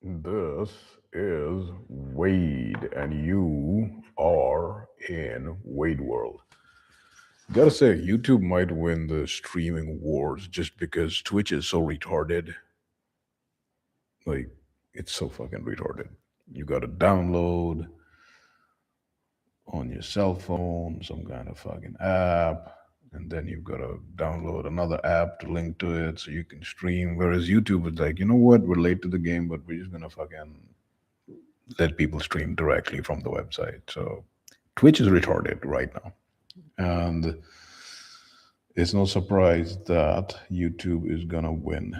This is Wade, and you are in Wade World. Gotta say, YouTube might win the streaming wars just because Twitch is so retarded. Like, it's so fucking retarded. You gotta download on your cell phone some kind of fucking app, and then you've gotta download another app to link to it so you can stream. Whereas YouTube is like, you know what, we're late to the game, but we're just gonna fucking let people stream directly from the website. So Twitch is retarded right now. And it's no surprise that YouTube is gonna win.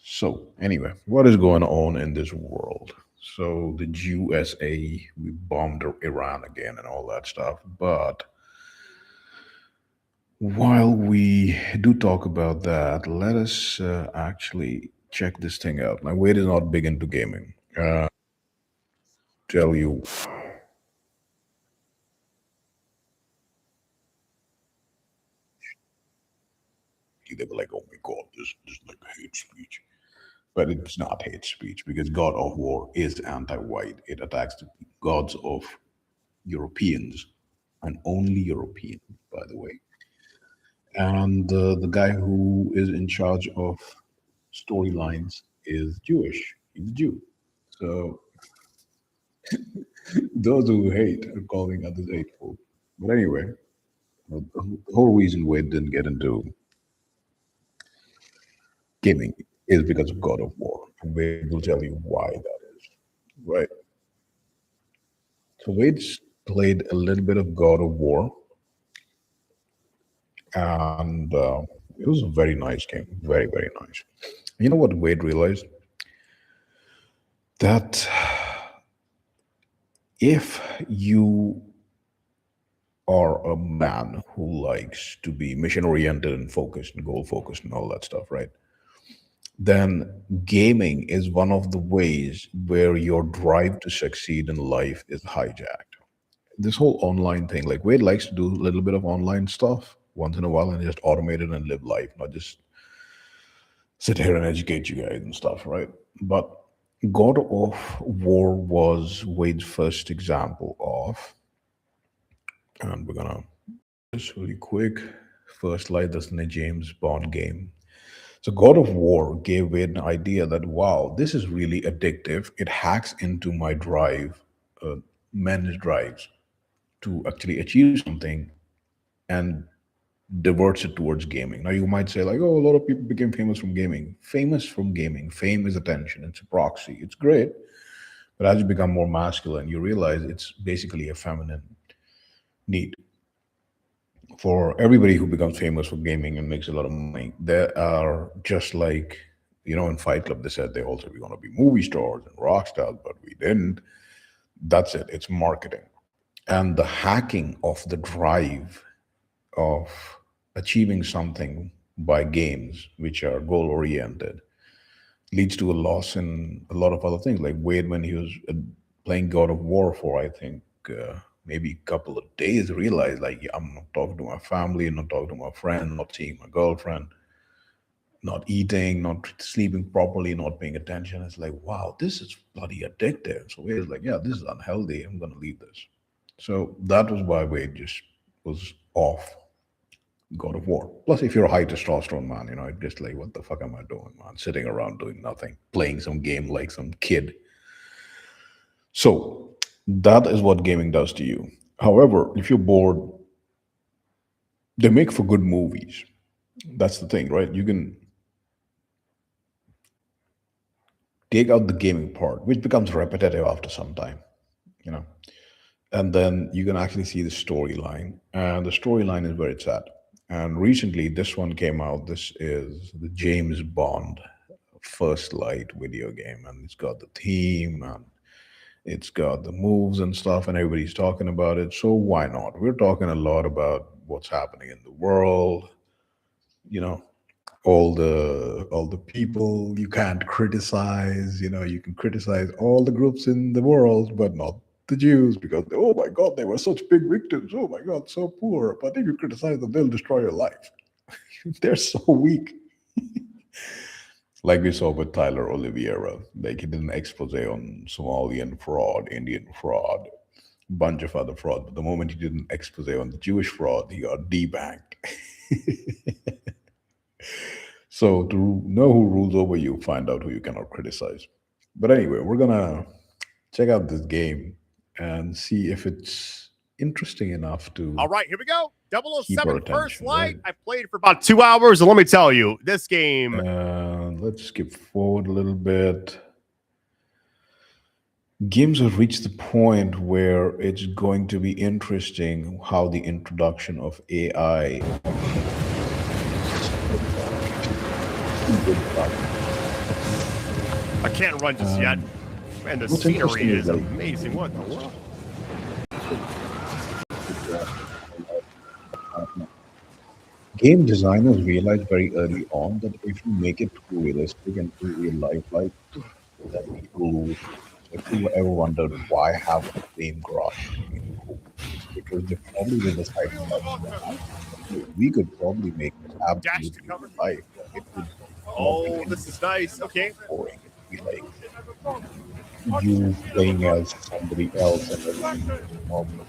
So, anyway, what is going on in this world? So, the USA, we bombed Iran again and all that stuff. But while we do talk about that, let us actually check this thing out. My weight is not big into gaming. Tell you, they were like, oh my God, this is like hate speech. But it's not hate speech because God of War is anti-white. It attacks the gods of Europeans and only Europeans, by the way. And the guy who is in charge of storylines is Jewish. He's a Jew. So those who hate are calling others hateful. But anyway, the whole reason Wade didn't get into gaming is because of God of War. And Wade will tell you why that is. Right. So Wade's played a little bit of God of War, and it was a very nice game. Very, very nice. You know what Wade realized? That if you are a man who likes to be mission oriented and focused and goal focused and all that stuff, right? Then gaming is one of the ways where your drive to succeed in life is hijacked. This whole online thing, like Wade likes to do a little bit of online stuff once in a while and just automate it and live life, not just sit here and educate you guys and stuff, right? But God of War was Wade's first example of, and we're gonna just really quick. First light, that's in a James Bond game. So God of War gave Wade an idea that wow, this is really addictive. It hacks into my drive, men's drives, to actually achieve something and diverts it towards gaming. Now you might say like, oh, a lot of people became famous from gaming. Famous from gaming. Fame is attention. It's a proxy. It's great, but as you become more masculine, you realize it's basically a feminine need. For everybody who becomes famous for gaming and makes a lot of money, they are just like, in Fight Club, they said they also we want to be movie stars and rock stars, but we didn't. That's it. It's marketing. And the hacking of the drive of achieving something by games, which are goal oriented, leads to a loss in a lot of other things. Like Wade, when he was playing God of War for, I think, maybe a couple of days, realized like, yeah, I'm not talking to my family, not talking to my friend, not seeing my girlfriend, not eating, not sleeping properly, not paying attention. It's like, wow, this is bloody addictive. So Wade's like, yeah, this is unhealthy. I'm going to leave this. So that was why Wade just was off God of War. Plus, if you're a high testosterone man, it's just like, what the fuck am I doing, man? Sitting around doing nothing, playing some game like some kid. So that is what gaming does to you. However, if you're bored, they make for good movies. That's the thing, right? You can take out the gaming part, which becomes repetitive after some time, you know, and then you can actually see the storyline. And the storyline is where it's at. And recently, this one came out. This is the James Bond First Light video game, and it's got the theme and it's got the moves and stuff, and everybody's talking about it. So why not? We're talking a lot about what's happening in the world, you know, all the people you can't criticize. You can criticize all the groups in the world, but not the Jews because oh my God, they were such big victims. Oh my God, so poor. But if you criticize them, they'll destroy your life. They're so weak. like we saw with Tyler Oliveira. Like he did an expose on Somalian fraud, Indian fraud, bunch of other fraud. But the moment he did an expose on the Jewish fraud, he got debanked. So to know who rules over you, find out who you cannot criticize. But anyway, we're gonna check out this game and see if it's interesting enough to All right, here we go. keep our 007 First attention. Light. Right? I've played for about 2 hours, and let me tell you, this game. Let's skip forward a little bit. Games have reached the point where it's going to be interesting how the introduction of AI. I can't run just yet. And the what's scenery interesting is is, like, amazing. What in the world? Game designers realized very early on that if you make it too realistic and too real life like, then people lose interest. If you ever wondered why have the same graphics in cool, it's because they probably did decide we could probably make this Dash to absolutely cover. real life. It would Oh, this is nice. Okay. boring. It would be like you playing as somebody else and everything is normal.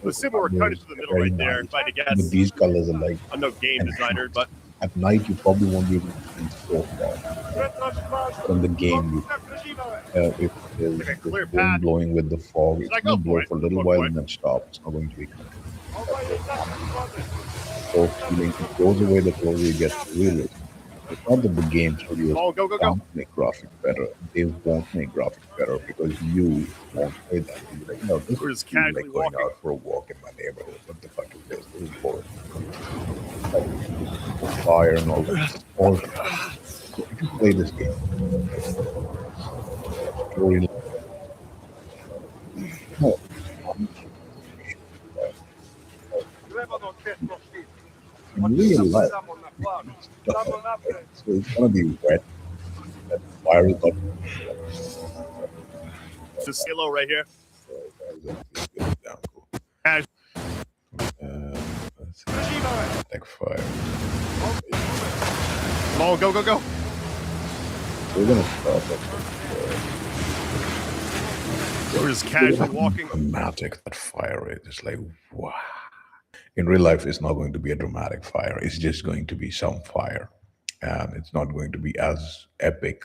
The similar cut into the middle Very right there, nice. if I had to But guess. these colors are like I'm no game designer, but at night you probably won't be able to see so far. But in the game, if there's like a this clear wind path. blowing with the fog, it's Should I going go to blow for it? for a little Go while for and it. then stop. It's not going to be so feeling. It goes away the closer you get to realism. It's not that the game studios Oh, go, go, go. can't make graphics better. They won't make graphics better because you won't play that. You'll be like, no, this We're is just cool, casually like going walking. out for a walk in my neighborhood. What the fuck is this? This is boring. Like, fire and all that. All so if you play this game, story no, in real life, it's tough, right? So it's gonna be wet. That fire is not. It's a silo right here. Let's see. Like fire. Oh, go, go, go. We're gonna stop it. We're just casually walking. Dramatic that fire is. It's like wow. In real life, it's not going to be a dramatic fire. It's just going to be some fire, and it's not going to be as epic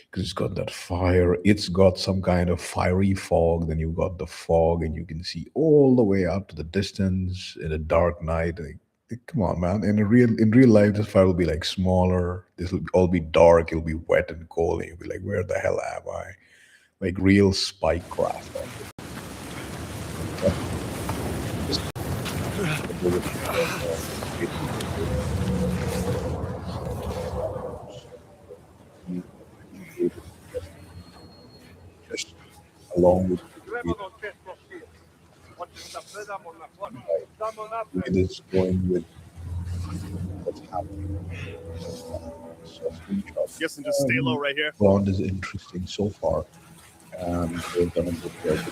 because it's got that fire. It's got some kind of fiery fog. Then you've got the fog, and you can see all the way out to the distance in a dark night. Like, come on, man! In real life, this fire will be like smaller. This will all be dark. It'll be wet and cold. And you'll be like, where the hell am I? Like real spy craft. Just along with it is going with what's happening. So Guessing just stay low right here. Bond is interesting so far, and we're gonna go there.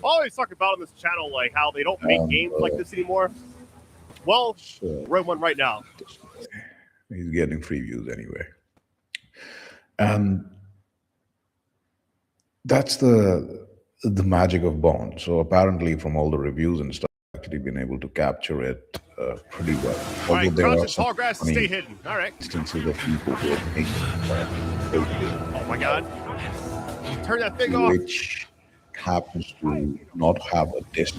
Always talk about on this channel like how they don't make games like this anymore. Well, we're in one right now. He's getting free views anyway, and that's the magic of Bond. So apparently, from all the reviews and stuff, I've actually been able to capture it pretty well. All right, there crouch are in tall grass and stay hidden. All right. instances of people who are making Oh my God! Turn that thing off. which happens to not have a disc.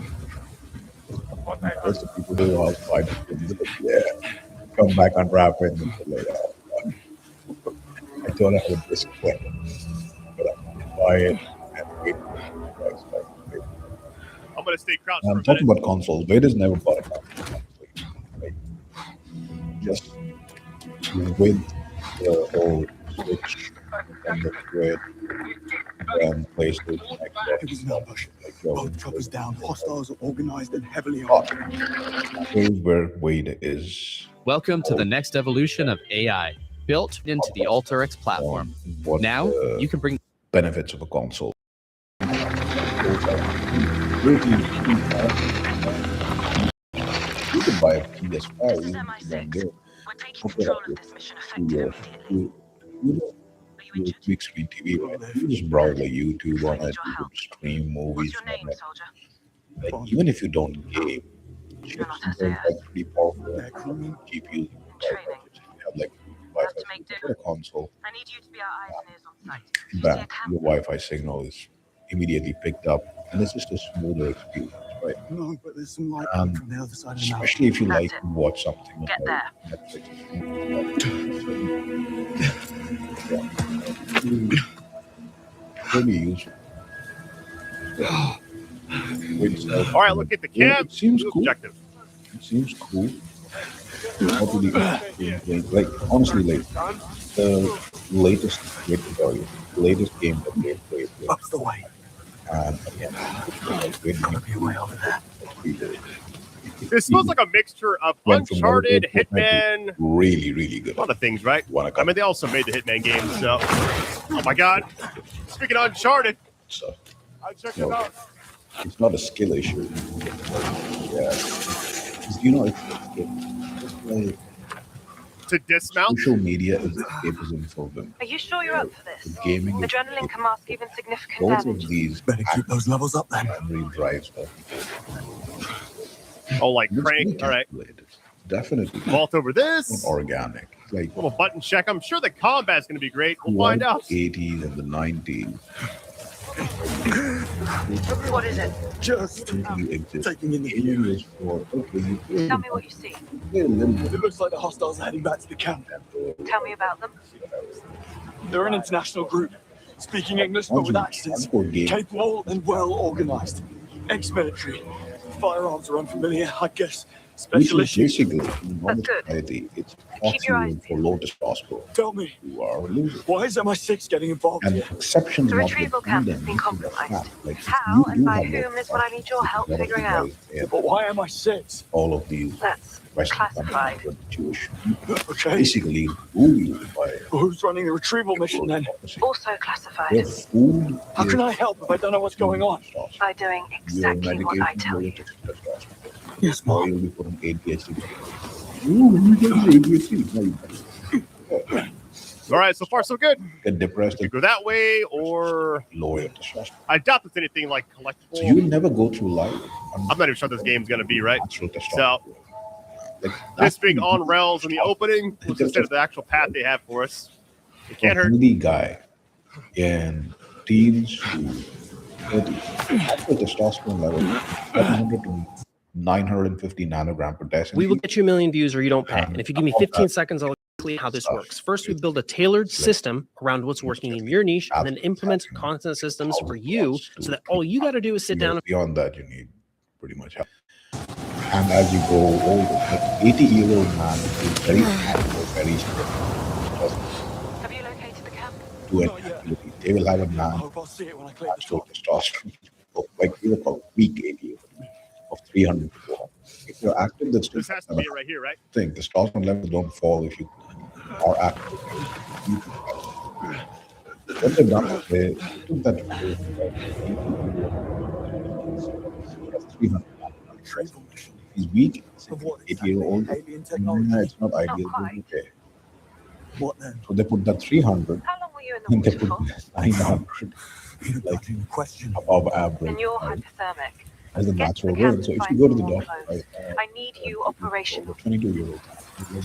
There's the people who are outside, yeah, come back, unwrap it, and later. I don't have a disc player, but I'm gonna buy it and wait for the price tag. I'm gonna stay crouched I'm for a talking minute. about consoles. WAYDE's never bought a console. Like, just with the whole Switch and the Grid and PlayStation, Heavy now, Bush. Both choppers down. Hostiles are organized and heavily but armed. here's where WAYDE is Welcome to the next evolution of AI, built into the AlterX platform. on what Now, the you can bring benefits of a console. You can buy buy a PS5, This is even if you don't MI6. game, We're taking open control up of your this mission 2 effective years. immediately. Are you Your injured? big screen TV, right? You just browse like YouTube I on need it. your You help. could stream What's movies your on name, it. soldier? Like, even if you don't game, You're not chips are SAS. like pretty powerful. Yeah, crewman. GPUs, Training. if you have like Have Wi-Fi to make signal do. for a console, I need you to be our eyes and ears on site. If you see bam, a camp, your Wi-Fi signal is immediately picked up, and it's just a smoother experience, right? No, but there's some light coming And from the other side of the mountain. especially if you That's like it. to watch something on Get like there. Netflix, really useful. Itself, All right, look at the yeah, camp. it seems New cool. objective. It seems cool. Not really like honestly, like the latest, wait to tell you, the latest game that they played with, Up the way. and again, wait, Gotta be a way over there. This smells like a mixture of Went from Uncharted, Naruto to Hitman, really, really good. a lot of things, right? I mean, they also made the Hitman games, so. Oh my God! Speaking of Uncharted, So I checked No. it out. it's not a skill issue. Yeah, you know, it's like To dismount. social media is escapism for them. Are you sure you're up for this? The gaming is Adrenaline can mask even significant both damage. of these Better keep those levels up then. primary drives are Oh, like it's crank. really All right. calculated. Definitely Vault over this. organic. Like Little button check. I'm sure the combat's going to be great. We'll find out. 80s and the 90s What is it? Just really exist. taking in the Gaming view. is for okay, you play Tell me what you see. a little bit It looks like the hostiles are heading back to the camp. Tell me about them. They're an international group, speaking English but with accents, hardcore game. capable and well organized. Ex-military. Firearms are unfamiliar, I guess. Which Special is issues. basically in modern good. society, it's Keep your eyes possible for Lotus Gospel Tell me, who are losers. why is MI6 getting involved And here? exceptions The not retrieval camp has been withstanding, compromised. like, How you and do by have whom Lotus is what I need your Gospel, help a lot of figuring you out. guys in But why MI6? all of these That's Western classified. countries with Jewish people Okay, basically bullied by who's running the retrieval mission then? policy. Also classified. Their food How can is I help if I don't know what's going on? testosterone. By doing Your exactly what I medication tell will you. take testosterone. Yes, Or Mom. you'll be put on ADHD. Ooh, you get ADHD. No, you don't. All right, so far so good. Get depressed You and go that way, or lower your testosterone. I doubt there's anything like collectible. So you will never go through life on I'm not even sure this game's going to be right. natural testosterone. So Like, this that's being the on rails in the opening, let's consider the actual path they have for us. It can't a hurt. healthy guy in teens to 30s. Natural testosterone level 700 to 950 nanogram per deciliter. We will get you a million views or you don't pay. And if you give me 15 seconds, I'll explain how this works. First, we build a tailored system around what's working in your niche and then implement content systems for you so that all you got to do is sit down. Beyond that, you need pretty much help. And as you grow older, like 80-year-old man is very active, very strong. Have you located the camp? Do Not yet. activity. They will have a I man hope I'll see it when I clear the natural top. testosterone of like we call peak 80 of 300 to 400. If you're active, that's This has to be it right here, right? thing. Testosterone levels don't fall if you are active. What they've done is they took that 300. Retrieval mission. He's weak. Of what? 80-year-old. Alien technology. No, it's not ideal. quite. Okay. What then? So they put that 300 How long were you in the and they water put for? 900 You're Like- like in question. above average. And you're right, hypothermic. as the Get to the natural camp range. So and if find you go to the some more doctor, clothes. right, I need you operational. 22-year-old.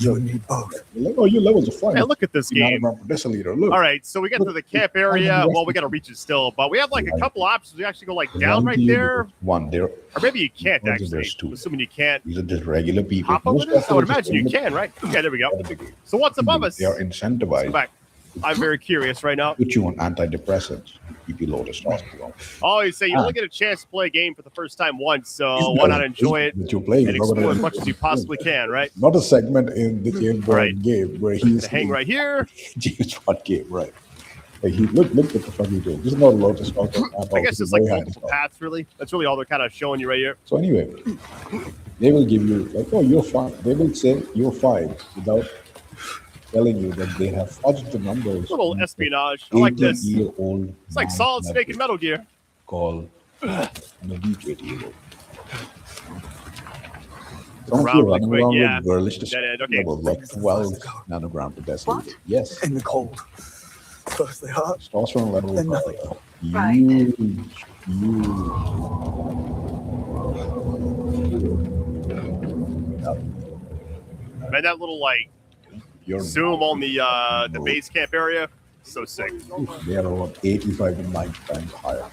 You need both. You're like, oh, your levels are fine. Hey, look at this game. Nanogram per deciliter. Look. All right, so we get to the camp area. Well, we got to reach it still, but we have like a couple options. We actually go like down right there, One, there. or maybe you can't There's actually. two. Assuming you can't These are just regular people. hop over Most this, I would athletes imagine you are can, right? Yeah, there we go. at the beginning. So what's above us? They are Let's go incentivized back. I'm very curious right now. to put you on antidepressants, keep you low testosterone. Always say you only get a chance to play a game for the first time once, so why not enjoy it That you're playing. and You're not explore as gonna- much as you possibly can, right? Not a segment in the James Bond Right. game where he's Hang right here. James Bond game, right? Like he look what the fuck he doing. This is not a low testosterone. at all. I guess This is it's like very high multiple testosterone. paths, really. That's really all they're kind of showing you right here. So anyway, they will give you like, oh, you're fine. They will say you're fine without telling you that they have fudged the numbers. Little espionage. I like this. 80-year-old It's like Solid Snake and Metal Gear. called Nadik 80-year-old. Some of you around are really running quick. around Yeah. with girlish Dead end. Okay. levels like 12 nanogram per deciliter. What? Yes. In the cold. First they hurt, Testosterone levels then are nothing. Right. huge, huge. Man, that little like You're zoom on the base camp area, so sick. They are about 85 to 90 times higher.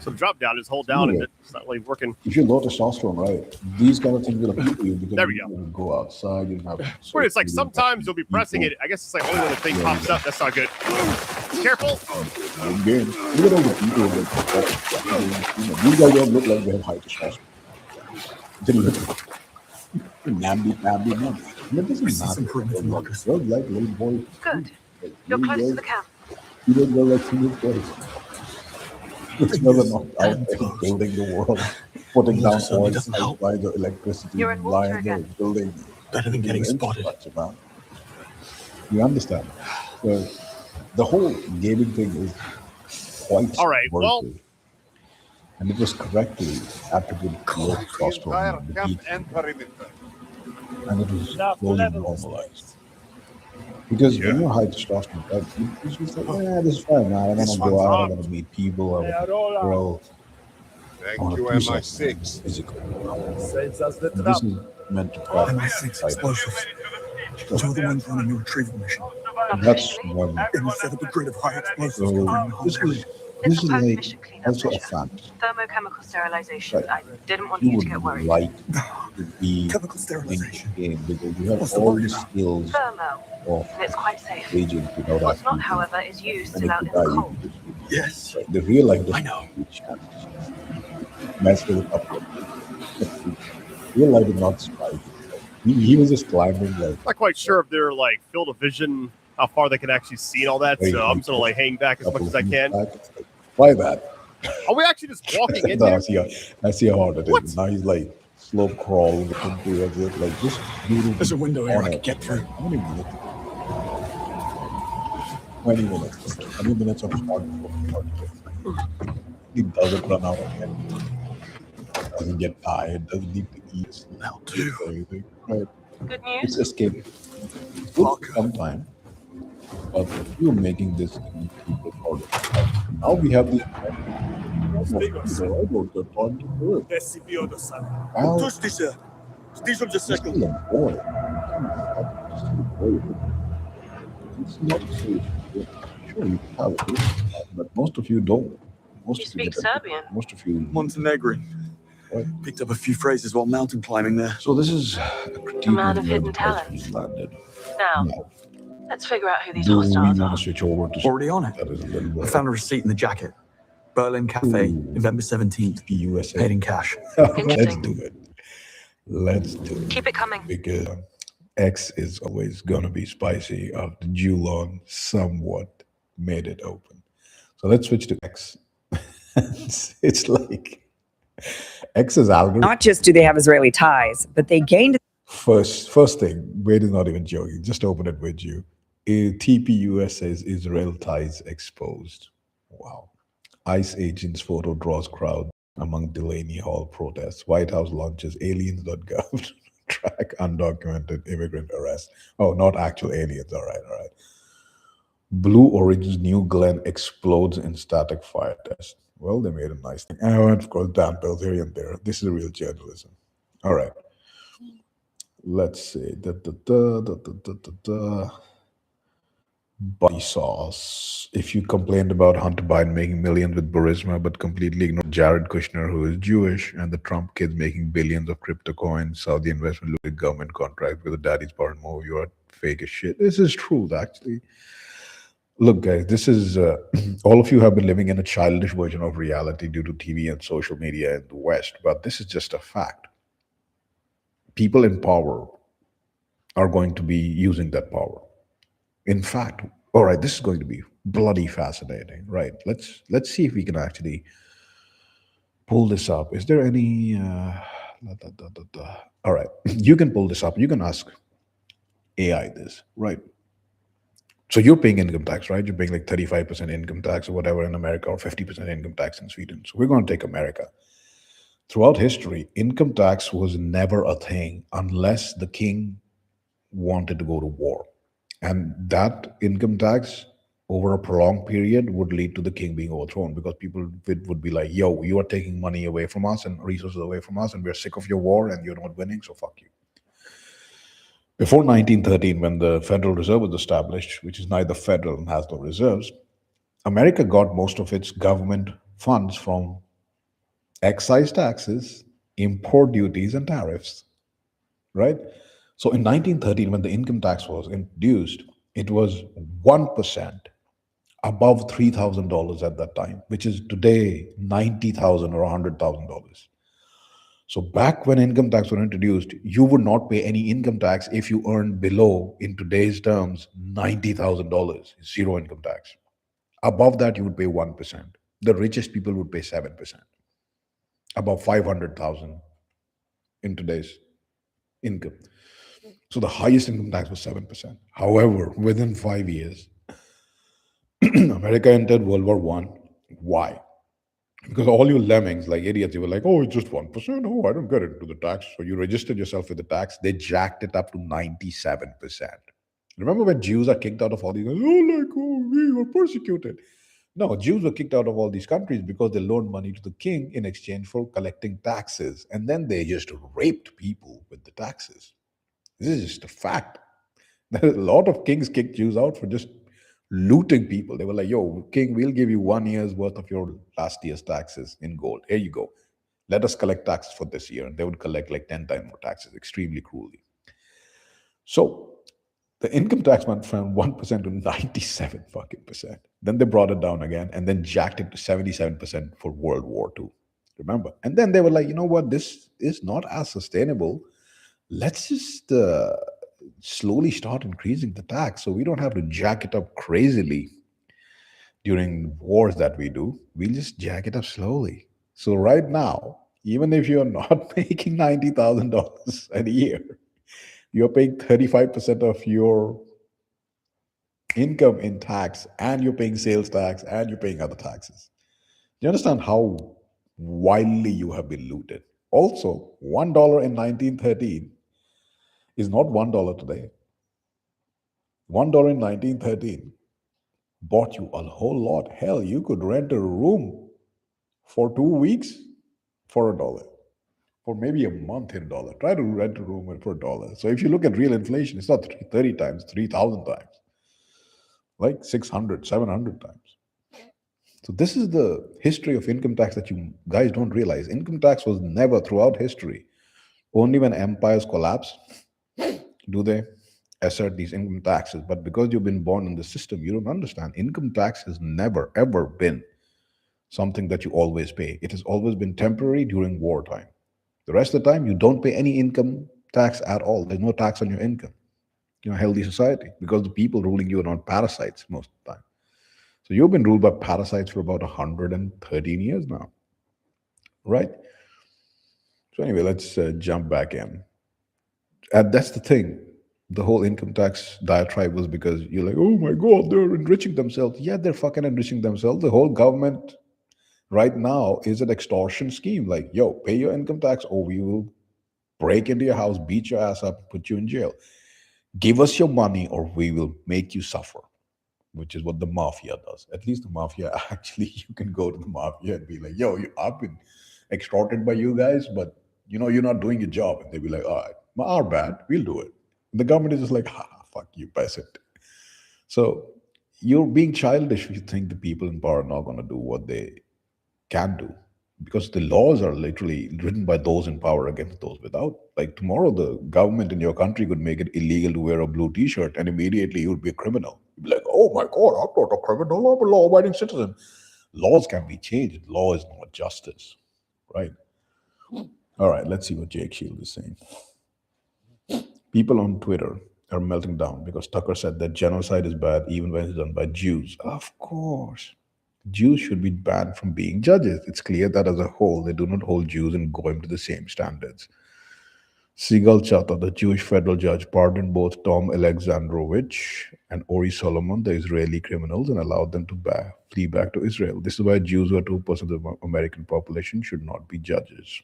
So the drop down is hold down, and it's not really working. If you're low testosterone, right, these kind of things will appeal to you because There we you go. can go outside, you don't have. Where it's like sometimes you'll be pressing it. I guess it's like only when the thing pops up. That's not good. Careful. Again, look at all the people that these guys don't look like they have high testosterone. They look namby. That doesn't see some matter. perimeter markers. They're like little boys. Good. Like You're little close to boys. the camp. You don't go like teenage boys. It's never not out there building the world, putting down certainly oil doesn't help. pipelines or electricity, You're in water lying there, again. building. Better than getting spotted. infrastructure, man. You understand? So the whole gaming thing is quite All right, well- subversive. And it was correctly attributed to low testosterone and the heat, and it was slowly normalized. Because when you're high testosterone, right, you just like, this is fine, man. I want to go out, I want to meet people, I want to girl. I want to do something physical. This is meant to profit. MI6 explosives. Two of the ones running your retrieval mission. And that's one. And we set up a grid of high explosives So covering the whole this area. is this is like Post-mission cleanup also a measure. fact. Thermochemical sterilization. Right. I didn't want You you to get would worried. like to be Chemical in sterilization. the game because you have What's the all word the now? skills Thermo. of And it's quite safe. agents without What's not, actually. however, is used And till if out you in the die, cold. you just Yes. the real life I doesn't know. have huge challenges. Mess with a couple of real life is not spike. He was just climbing like Not quite sure if they're like field of vision, how far they can actually see and all that. So I'm just gonna like hang back as much as I can. Why that? Are we actually just walking in No, here? I see how hard it What? is. Now he's like slow crawling into it, like just beautiful. There's a window here I could get through. How many minutes? 20 minutes. 20 minutes of hard work. He doesn't run out of energy. Doesn't get tired. Doesn't need to eat. Now, too. Anything. Right. Good It's news. escape. It took some time, but you're making this people harder. Now we have this. I don't got time to do it. Well, Touch this, sir. These ones are he's second. still a boy. It's not safe. Yeah, sure, you have it, but most of you don't. Most You of speak get it. Serbian? Most of you. Montenegrin. Right. Picked up a few phrases while mountain climbing there. So this is a critique A man of of where hidden the price talents. was landed. Now, Now, let's figure out who these do we hostiles want are. to switch over to Already on it. that is a little I more found a receipt in the jacket. Berlin Cafe, Ooh. November 17th. the USA? Paid in cash. Let's Interesting. do it. Let's do it. Keep it coming. Because X is always gonna be spicy after Julon somewhat made it open. So let's switch to X. It's like X's algorithm. Not just do they have Israeli ties, but they gained First thing, Wade is not even joking. Just open it with you. TPUS says Israel ties exposed. Wow. ICE agents photo draws crowd among Delaney Hall protests. White House launches aliens.gov track undocumented immigrant arrest. Oh, not actual aliens. All right. Blue Origin's New Glen explodes in static fire test. Well, they made a nice thing. Oh, and of course, Dan Bell's here and there. This is real journalism. All right. Let's see. Body sauce. If you complained about Hunter Biden making millions with Burisma, but completely ignored Jared Kushner, who is Jewish, and the Trump kids making billions of crypto coins, Saudi investment, looted government contract with the daddy's part move, you are fake as shit. This is true, actually. Look, guys, this is all of you have been living in a childish version of reality due to TV and social media in the West, but this is just a fact. People in power are going to be using that power. In fact, all right, this is going to be bloody fascinating, right? Let's see if we can actually pull this up. Is there any? All right, you can pull this up. You can ask AI this, right? So you're paying income tax, right? You're paying like 35% income tax or whatever in America, or 50% income tax in Sweden. So we're going to take America. Throughout history, income tax was never a thing unless the king wanted to go to war. And that income tax over a prolonged period would lead to the king being overthrown because people would be like, yo, you are taking money away from us and resources away from us, and we're sick of your war and you're not winning, so fuck you. Before 1913, when the Federal Reserve was established, which is neither federal and has no reserves, America got most of its government funds from excise taxes, import duties, and tariffs, right? So in 1913, when the income tax was introduced, it was 1% above $3,000 at that time, which is today 90,000 or $100,000. So back when income tax was introduced, you would not pay any income tax if you earned below, in today's terms, $90,000, zero income tax. Above that, you would pay 1%. The richest people would pay 7%. Above 500,000 in today's income. So the highest income tax was 7%. However, within 5 years, America entered World War One. Why? Because all you lemmings, like idiots, you were like, oh, it's just 1%. Oh, I don't get into the tax. So you registered yourself with the tax. They jacked it up to 97%. Remember when Jews are kicked out of all these, we were persecuted. No, Jews were kicked out of all these countries because they loaned money to the king in exchange for collecting taxes. And then they just raped people with the taxes. This is just a fact. A lot of kings kicked Jews out for just looting people. They were like, yo, king, we'll give you 1 year's worth of your last year's taxes in gold. Here you go. Let us collect taxes for this year. And they would collect like 10 times more taxes, extremely cruelly. So the income tax went from 1% to 97 fucking percent. Then they brought it down again and then jacked it to 77% for World War II. Remember? And then they were like, you know what? This is not as sustainable. Let's just slowly start increasing the tax so we don't have to jack it up crazily during wars that we do. We'll just jack it up slowly. So right now, even if you're not making $90,000 a year, you're paying 35% of your income in tax, and you're paying sales tax, and you're paying other taxes. Do you understand how wildly you have been looted? Also, $1 in 1913 is not $1 today. $1 in 1913 bought you a whole lot. Hell, you could rent a room for 2 weeks for $1, for maybe a month in $1. Try to rent a room for $1. So if you look at real inflation, it's not 30 times, 3,000 times, like 600, 700 times. So this is the history of income tax that you guys don't realize. Income tax was never throughout history. Only when empires collapse do they assert these income taxes. But because you've been born in the system, you don't understand. Income tax has never, ever been something that you always pay. It has always been temporary during wartime. The rest of the time, you don't pay any income tax at all. There's no tax on your income. You're a healthy society because the people ruling you are not parasites most of the time. So you've been ruled by parasites for about 113 years now, right? So anyway, let's jump back in. And that's the thing. The whole income tax diatribe was because you're like, oh my God, they're enriching themselves. Yeah, they're fucking enriching themselves. The whole government right now is an extortion scheme. Like, yo, pay your income tax or we will break into your house, beat your ass up, put you in jail. Give us your money or we will make you suffer, which is what the mafia does. At least the mafia, actually, you can go to the mafia and be like, yo, I've been extorted by you guys, but you're not doing your job. And they'll be like, all right, our bad, we'll do it. And the government is just like, fuck you, peasant. So you're being childish if you think the people in power are not going to do what they can do. Because the laws are literally written by those in power against those without. Like tomorrow, the government in your country could make it illegal to wear a blue t-shirt and immediately you would be a criminal. You'd be like, oh my God, I'm not a criminal, I'm a law-abiding citizen. Laws can be changed. Law is not justice, right? All right, let's see what Jake Shield is saying. People on Twitter are melting down because Tucker said that genocide is bad even when it's done by Jews. Of course. Jews should be banned from being judges. It's clear that as a whole, they do not hold Jews and Goyim to the same standards. Sigal Chattah, the Jewish federal judge, pardoned both Tom Alexandrovich and Ori Solomon, the Israeli criminals, and allowed them to flee back to Israel. This is why Jews, who are 2% of the American population, should not be judges.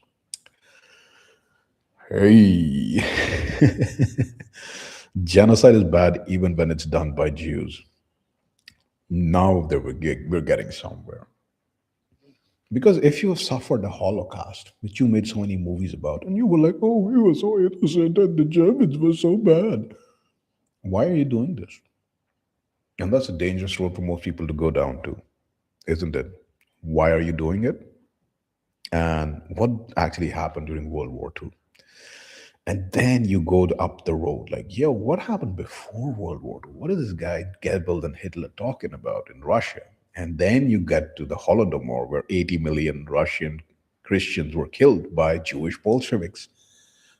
Hey. Genocide is bad even when it's done by Jews. Now that we're getting somewhere. Because if you have suffered the Holocaust, which you made so many movies about, and you were like, oh, we were so innocent and the Germans were so bad, why are you doing this? And that's a dangerous road for most people to go down to, isn't it? Why are you doing it? And what actually happened during World War II? And then you go up the road, like, yo, what happened before World War II? What is this guy Goebbels and Hitler talking about in Russia? And then you get to the Holodomor, where 80 million Russian Christians were killed by Jewish Bolsheviks.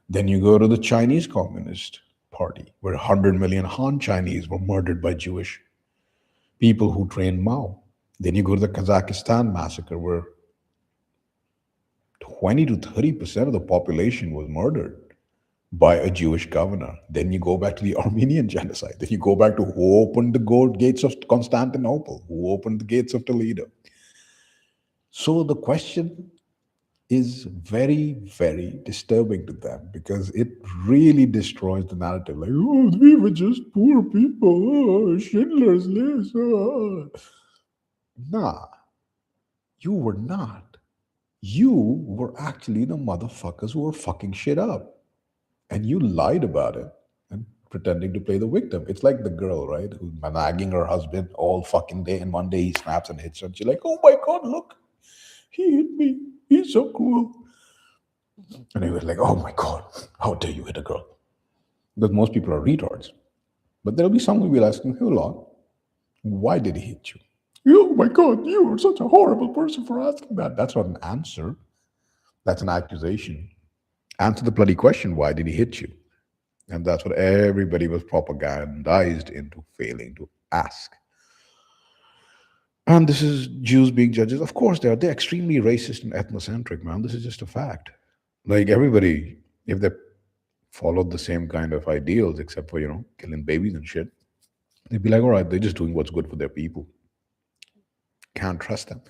Then you go to the Chinese Communist Party, where 100 million Han Chinese were murdered by Jewish people who trained Mao. Then you go to the Kazakhstan massacre, where 20 to 30% of the population was murdered by a Jewish governor. Then you go back to the Armenian genocide. Then you go back to who opened the gates of Constantinople, who opened the gates of Toledo. So the question is very, very disturbing to them because it really destroys the narrative. Like, oh, we were just poor people. Oh, Schindler's List. Oh. Nah, you were not. You were actually the motherfuckers who were fucking shit up. And you lied about it and pretending to play the victim. It's like the girl, right, who's nagging her husband all fucking day, and one day he snaps and hits her, and she's like, oh my God, look, he hit me. He's so cruel. And he was like, oh my God, how dare you hit a girl? Because most people are retards. But there'll be someone who will ask him, hold on, why did he hit you? Oh my God, you are such a horrible person for asking that. That's not an answer. That's an accusation. Answer the bloody question, why did he hit you? And that's what everybody was propagandized into failing to ask. And this is Jews being judges. Of course, they're extremely racist and ethnocentric, man. This is just a fact. Like everybody, if they followed the same kind of ideals, except for, killing babies and shit, they'd be like, all right, they're just doing what's good for their people. Can't trust them.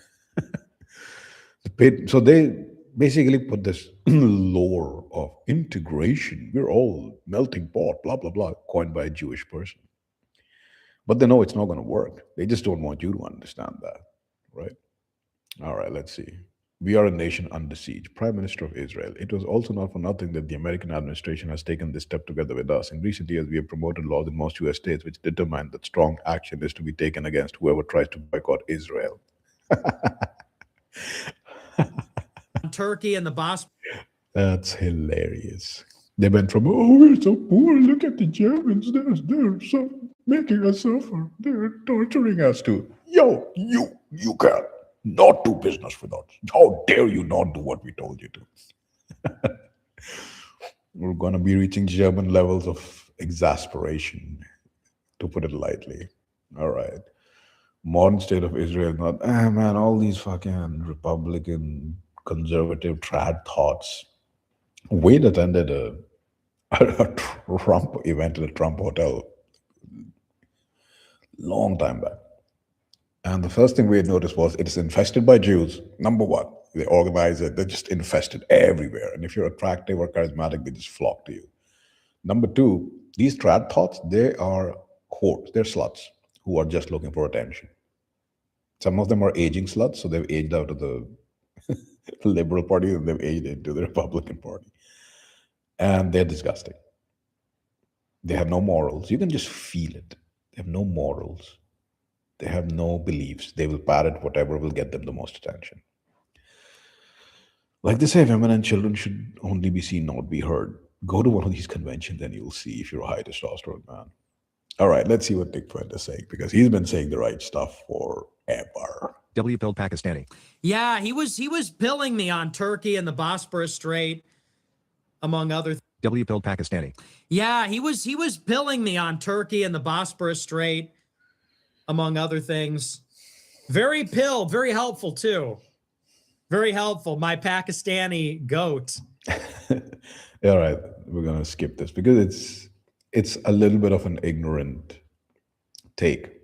So they basically put this lore of integration. We're all melting pot, blah, blah, blah, coined by a Jewish person. But they know it's not going to work. They just don't want you to understand that, right? All right, let's see. We are a nation under siege. Prime Minister of Israel. It was also not for nothing that the American administration has taken this step together with us. In recent years, we have promoted laws in most US states which determine that strong action is to be taken against whoever tries to boycott Israel. Turkey and the Bosphorus. That's hilarious. They went from, oh, we're so poor, look at the Germans, they're so making us suffer. They're torturing us too. Yo, you can't not do business with us. How dare you not do what we told you to? We're going to be reaching German levels of exasperation, to put it lightly. All right. Modern state of Israel, not, man, all these fucking Republican conservative trad thoughts. WAYDE attended a Trump event at a Trump hotel long time back. And the first thing we had noticed was it is infested by Jews. Number one, they organize it. They're just infested everywhere. And if you're attractive or charismatic, they just flock to you. Number two, these trad thoughts, they are whores. They're sluts who are just looking for attention. Some of them are aging sluts, so they've aged out of the Liberal Party and they've aged into the Republican Party. And they're disgusting. They have no morals. You can just feel it. They have no morals. They have no beliefs. They will parrot whatever will get them the most attention. Like they say, women and children should only be seen, not be heard. Go to one of these conventions and you'll see if you're a high testosterone man. All right, let's see what Dick Friend is saying, because he's been saying the right stuff forever. W pilled Pakistani. Yeah, he was pilling me on Turkey and the Bosporus Strait, among other things. W pilled Pakistani. Yeah, he was pilling me on Turkey and the Bosporus Strait, among other things. Very pilled, very helpful too. Very helpful. My Pakistani goat. All right, we're gonna skip this because it's a little bit of an ignorant take.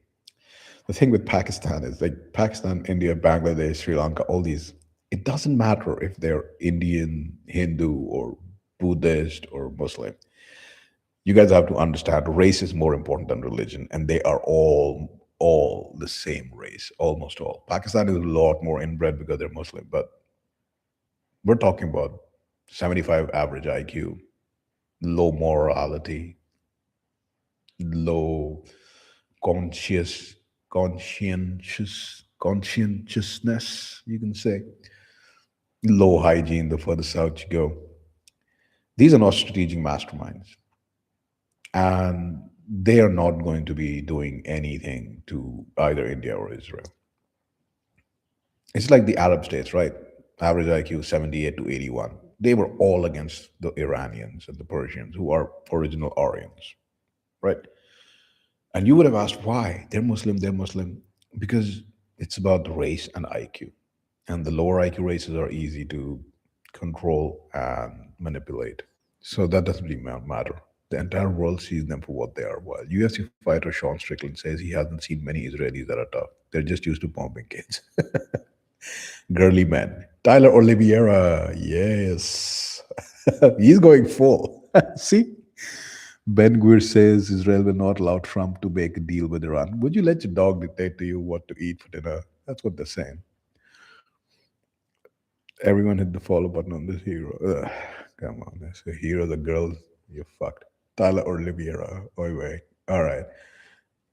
The thing with Pakistan is like Pakistan, India, Bangladesh, Sri Lanka, all these, it doesn't matter if they're Indian, Hindu, or Buddhist or Muslim. You guys have to understand race is more important than religion, and they are all the same race, almost all. Pakistan is a lot more inbred because they're Muslim, but we're talking about 75 average IQ, low morality, low conscientiousness, you can say, low hygiene the further south you go. These are not strategic masterminds, and they are not going to be doing anything to either India or Israel. It's like the Arab states, right? Average IQ 78 to 81. They were all against the Iranians and the Persians, who are original Aryans, right? And you would have asked why? They're Muslim, they're Muslim. Because it's about the race and IQ. And the lower IQ races are easy to control and manipulate. So that doesn't really matter. The entire world sees them for what they are. While UFC fighter Sean Strickland says he hasn't seen many Israelis that are tough. They're just used to bombing kids. Girly men. Tyler Oliveira, yes. He's going full. See? Ben Gvir says Israel will not allow Trump to make a deal with Iran. Would you let your dog dictate to you what to eat for dinner? That's what they're saying. Everyone hit the follow button on this hero. Ugh, come on, that's a hero. The girl, you're fucked. Tyler Oliveira. Oi, wait. All right.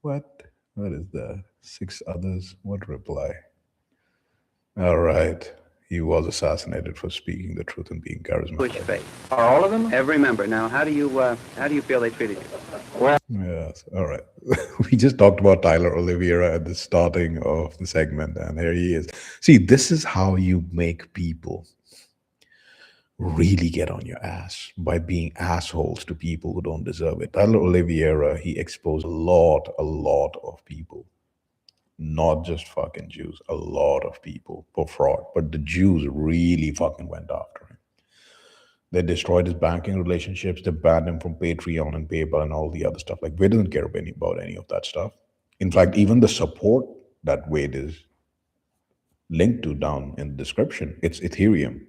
What? What is that? 6 others. What reply? All right. He was assassinated for speaking the truth and being charismatic. Which faith? Are all of them? Every member. Now, how do you feel they treated you? Well, yes. All right. We just talked about Tyler Oliveira at the starting of the segment, and here he is. See, this is how you make people really get on your ass, by being assholes to people who don't deserve it. Tyler Oliveira, he exposed a lot of people. Not just fucking Jews, a lot of people for fraud. But the Jews really fucking went after him. They destroyed his banking relationships. They banned him from Patreon and PayPal and all the other stuff. Like, Wade doesn't care about any of that stuff. In fact, even the support that Wade is linked to down in the description, it's Ethereum.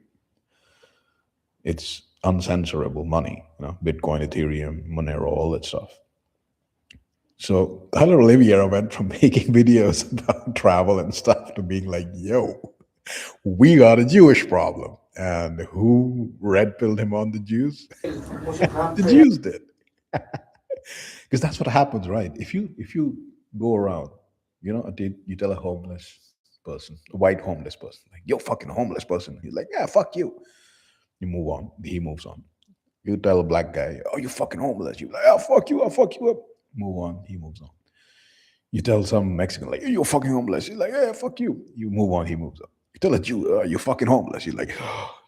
It's uncensorable money, Bitcoin, Ethereum, Monero, all that stuff. So Tyler Oliveira went from making videos about travel and stuff to being like, yo, we got a Jewish problem. And who red pilled him on the Jews? The Jews did. Because that's what happens, right? If you go around, you tell a homeless person, a white homeless person, like, yo, fucking homeless person. He's like, yeah, fuck you. You move on. He moves on. You tell a black guy, oh, you fucking homeless. You're like, oh, fuck you, I'll fuck you up. Move on. He moves on. You tell some Mexican, like, you're fucking homeless. He's like, yeah, fuck you. You move on. He moves on. You tell a Jew, you're fucking homeless. He's like,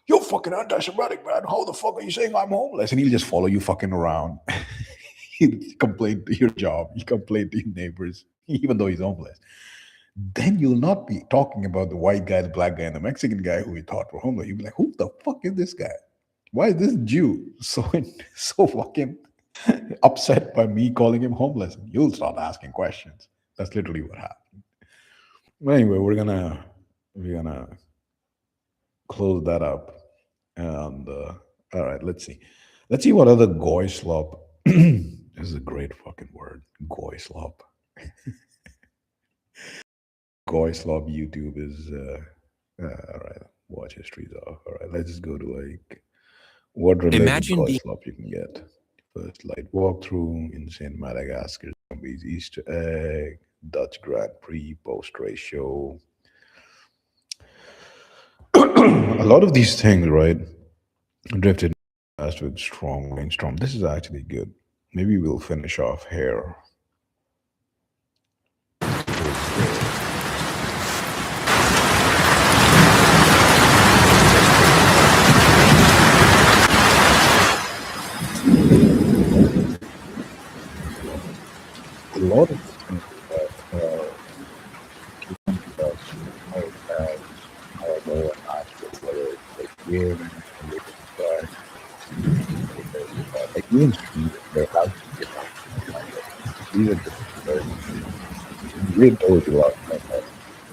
you're fucking anti-Semitic, man. How the fuck are you saying I'm homeless? And he'll just follow you fucking around. He'll complain to your job. He'll complain to your neighbors, even though he's homeless. Then you'll not be talking about the white guy, the black guy, and the Mexican guy who you thought were homeless. You'll be like, who the fuck is this guy? Why is this Jew so fucking upset by me calling him homeless? And you'll start asking questions. That's literally what happened. Well, anyway, we're gonna close that up. And all right, let's see what other goy slop. This is a great fucking word, goy slop. Goy slop YouTube is all right. Watch history's off. All right, let's just go to like what related goy slop you can get. First light walkthrough, insane Madagascar, zombies, Easter egg, Dutch Grand Prix, post race show. A lot of these things, right? Drifted past with strong rainstorm. This is actually good. Maybe we'll finish off here. A lot of things that I don't know, whether it's like game and like mainstream, there has to be these are just we had told you last time that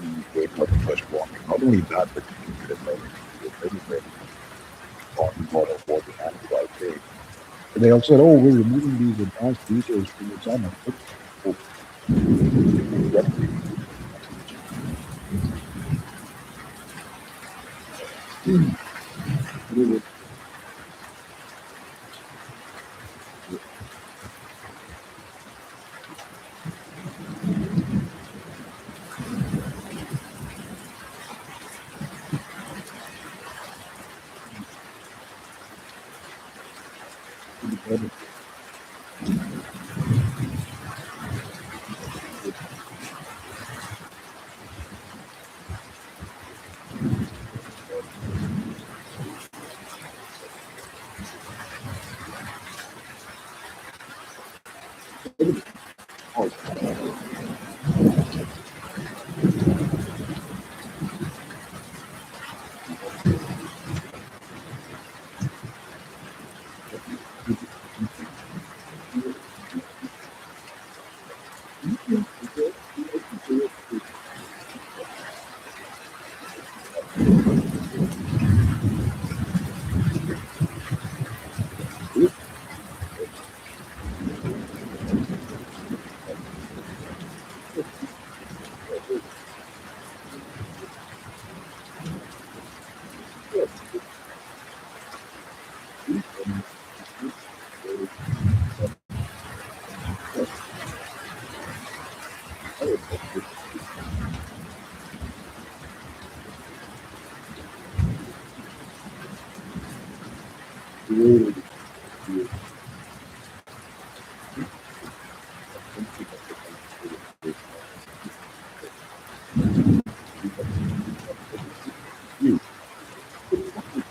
we wait for the first warning. Not only that, but you can get it like talking about what the antibiotics They all said, "Oh, we're removing these advanced features from the channel." Oh,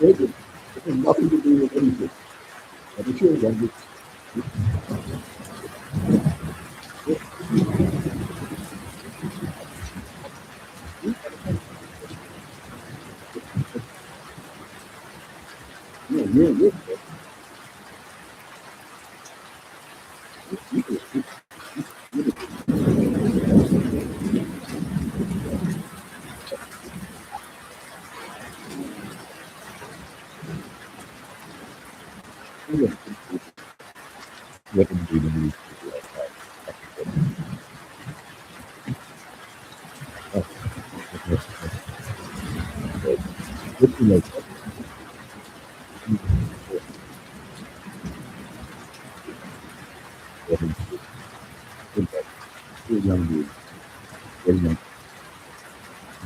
it has nothing to do with anything. But if you're younger, you're what I'm doing.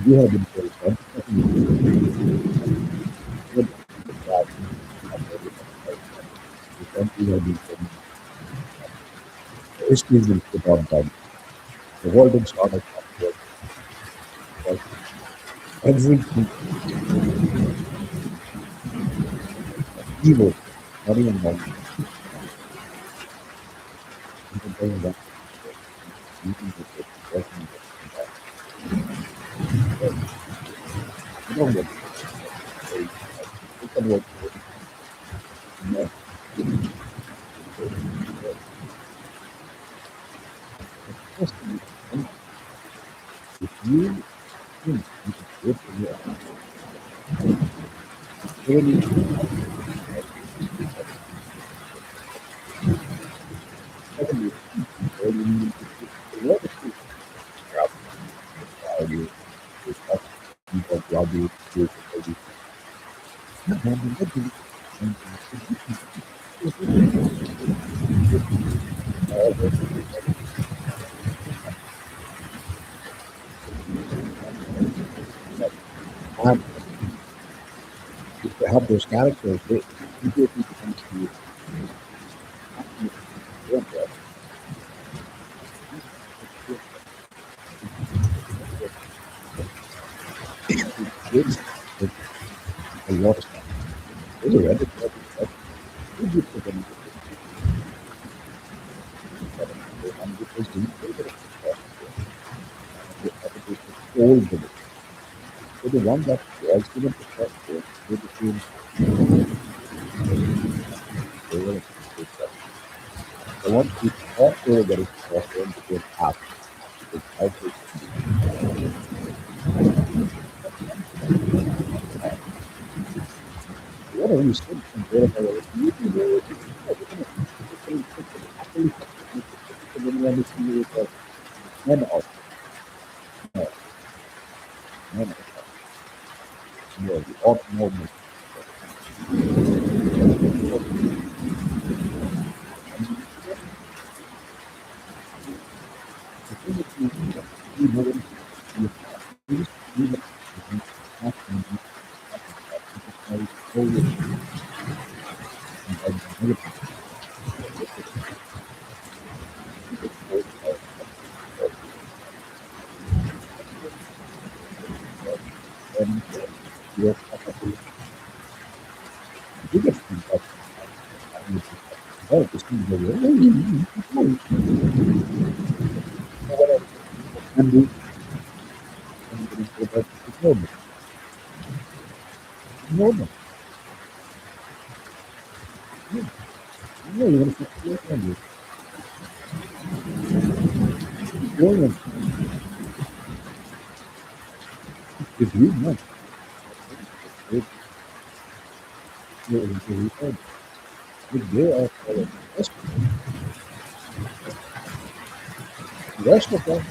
You have been very history will put on time. The world didn't start like that. Everything evil, not even one. You can bring that. You can just get working. You don't get it can work. No. If you think you can do it for your really secondly, really need to what is the value is that people value to have to have those characters. They people becomes to kids a lot of stuff. There's a Reddit stuff. Who gives a them? Old village. So the one that was given to trust with the team, the one who thought they were getting trust in became half. It's outbreak. What are you saying? No, no, no, no, the autonomous. The rest of them,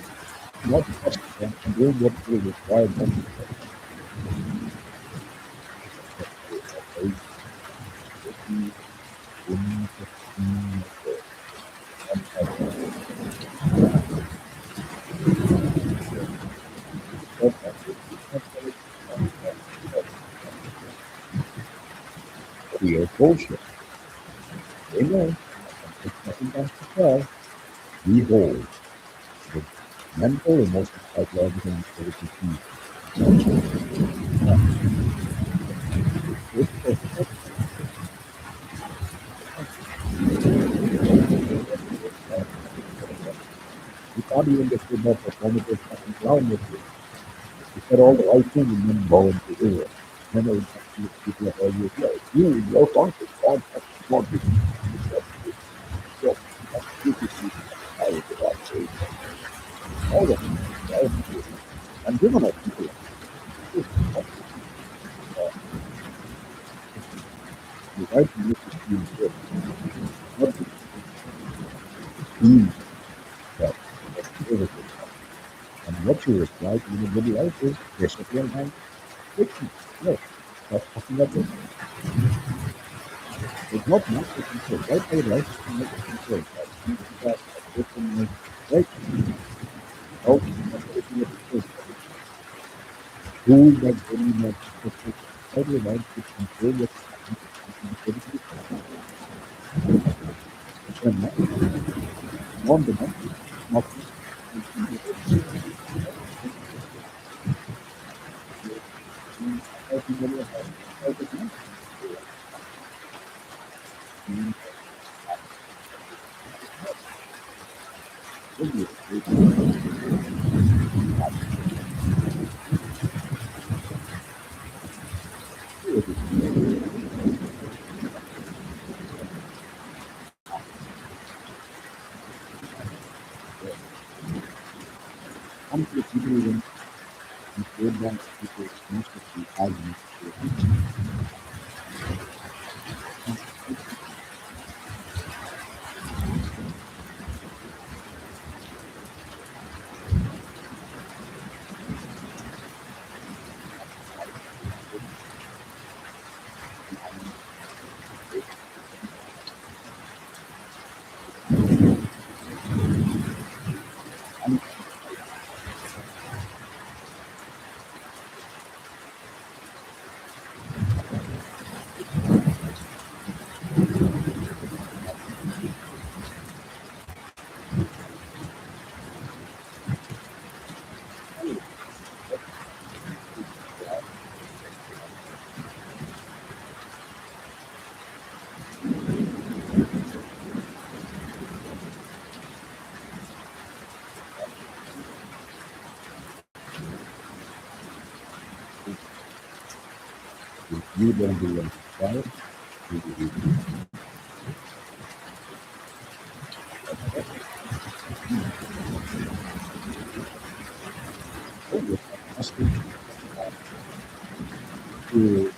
not the rest of them, and doing what they require them create bullshit. They know it's nothing else to tell. We hold the mental, emotional, psychological, and physical peace. We thought even this would not performative fucking clown with you. We said all the right things and then go into Israel. Then I would people are always like, your country, God, God, all of them. And given us people, the right to make it feel good, not the team that is. And what you reply to the good life is discipline and fiction. No, that's fucking up. It's not much to control. Right by life is to make it control. That's different, right? How who that very much how do you like to control your non the not some people even control them people most of the arguments. If you don't do what required, you will be asking to